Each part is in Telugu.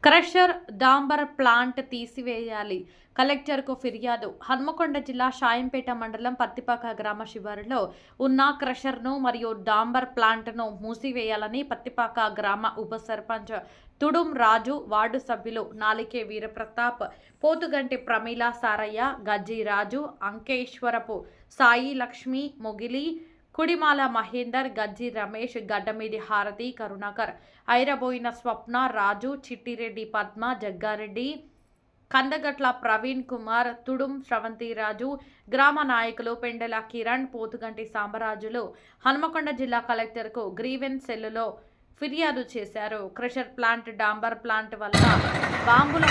క్రషర్ డాంబర్ ప్లాంట్ తీసివేయాలి. కలెక్టర్కు ఫిర్యాదు. హన్మకొండ జిల్లా షాయంపేట మండలం పత్తిపాక గ్రామ శివారులో ఉన్న క్రషర్ను మరియు డాంబర్ ప్లాంట్ను మూసివేయాలని పత్తిపాక గ్రామ ఉప సర్పంచ్ తుడుం రాజు, వార్డు సభ్యులు నాలికే వీరప్రతాప్, పోతుగంటి ప్రమీల సారయ్య, గజ్జి రాజు, అంకేశ్వరపు సాయి లక్ష్మి, మొగిలి, కుడిమాల మహేందర్, గజ్జి రమేష్, గడ్డమీది హారతి, కరుణాకర్, ఐరబోయిన స్వప్న, రాజు, చిట్టిరెడ్డి పద్మ, జగ్గారెడ్డి, కందగట్ల ప్రవీణ్ కుమార్, తుడుం శ్రవంతిరాజు, గ్రామ నాయకులు పెండెల కిరణ్, పోతుగంటి సాంబరాజులు హన్మకొండ జిల్లా కలెక్టర్కు గ్రీవెన్స్ సెల్లులో ఫిర్యాదు చేశారు. క్రషర్ ప్లాంట్, డాంబర్ ప్లాంట్ వల్ల బాంబుల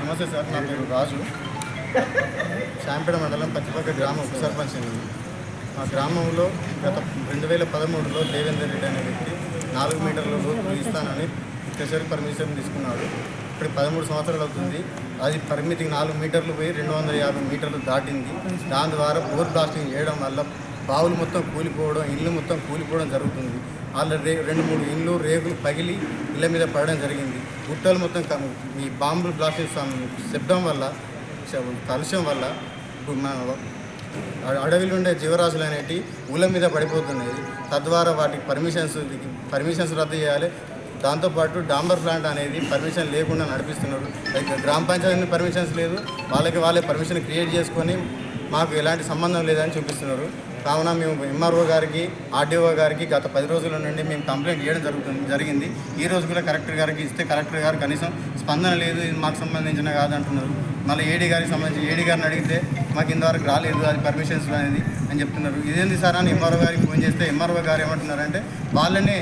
నమస్తే సార్, నా పేరు రాజు. షాంపేట మండలం పత్తిపాక గ్రామ ఉప సర్పంచ్. మా గ్రామంలో గత 2013లో దేవేందర్ రెడ్డి అనే వ్యక్తి 4 మీటర్ల లోపు ఇస్తానని క్రషర్ పర్మిషన్ తీసుకున్నాడు. ఇప్పుడు 13 సంవత్సరాలు అవుతుంది. అది పరిమితికి 4 మీటర్లు పోయి 250 మీటర్లు దాటింది. దాని ద్వారా బోర్ బ్లాస్టింగ్ చేయడం వల్ల బావులు మొత్తం కూలిపోవడం, ఇల్లు మొత్తం కూలిపోవడం జరుగుతుంది. ఆల్రెడీ 2-3 ఇండ్లు రేగులు పగిలి ఇళ్ళ మీద పడడం జరిగింది. గుట్టలు మొత్తం ఈ బాంబులు బ్లాస్టింగ్ శబ్దం వల్ల, కాలుష్యం వల్ల అడవిలో ఉండే జీవరాశులు అనేవి ఊళ్ళ మీద పడిపోతున్నాయి. తద్వారా వాటికి పర్మిషన్స్ రద్దు చేయాలి. దాంతోపాటు డాంబర్ ప్లాంట్ అనేది పర్మిషన్ లేకుండా నడిపిస్తున్నారు. గ్రామ పంచాయతీ పర్మిషన్స్ లేదు, వాళ్ళే పర్మిషన్ క్రియేట్ చేసుకొని మాకు ఎలాంటి సంబంధం లేదని చూపిస్తున్నారు. కావున మేము ఎంఆర్ఓ గారికి, ఆర్డీఓ గారికి గత 10 రోజుల నుండి మేము కంప్లైంట్ చేయడం జరిగింది. ఈ రోజు కూడా కలెక్టర్ గారికి ఇస్తే కలెక్టర్ గారు కనీసం స్పందన లేదు, ఇది మాకు సంబంధించిన కాదంటున్నారు. మళ్ళీ ఏడీ గారికి సంబంధించి ఏడీ గారిని అడిగితే మాకు ఇంతవరకు రాలేదు, అది పర్మిషన్స్ అనేది అని చెప్తున్నారు. ఇదేంది సార్ అని ఎంఆర్ఓ గారికి ఫోన్ చేస్తే ఎంఆర్ఓ గారు ఏమంటున్నారంటే వాళ్ళనే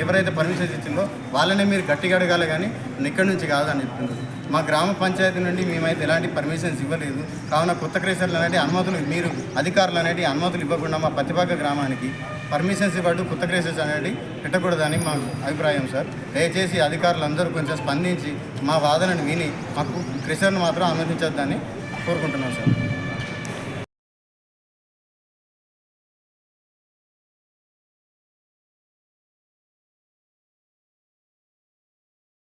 ఎవరైతే పర్మిషన్స్ ఇచ్చిందో వాళ్ళనే మీరు గట్టిగా అడగాలి, కానీ ఇక్కడి నుంచి కాదని చెప్తున్నారు. మా గ్రామ పంచాయతీ నుండి మేమైతే ఎలాంటి పర్మిషన్స్ ఇవ్వలేదు. కావున కొత్త క్రేషర్లు అనేవి అనుమతులు, మీరు అధికారులు అనేవి అనుమతులు ఇవ్వకుండా మా పత్తిపాక గ్రామానికి పర్మిషన్స్ ఇవ్వడం, కొత్త క్రేషర్స్ అనేది పెట్టకూడదని మా అభిప్రాయం సార్. దయచేసి అధికారులందరూ కొంచెం స్పందించి మా వాదనను విని మాకు క్రేషర్ను మాత్రం అనుమతించొద్దని కోరుకుంటున్నాం సార్.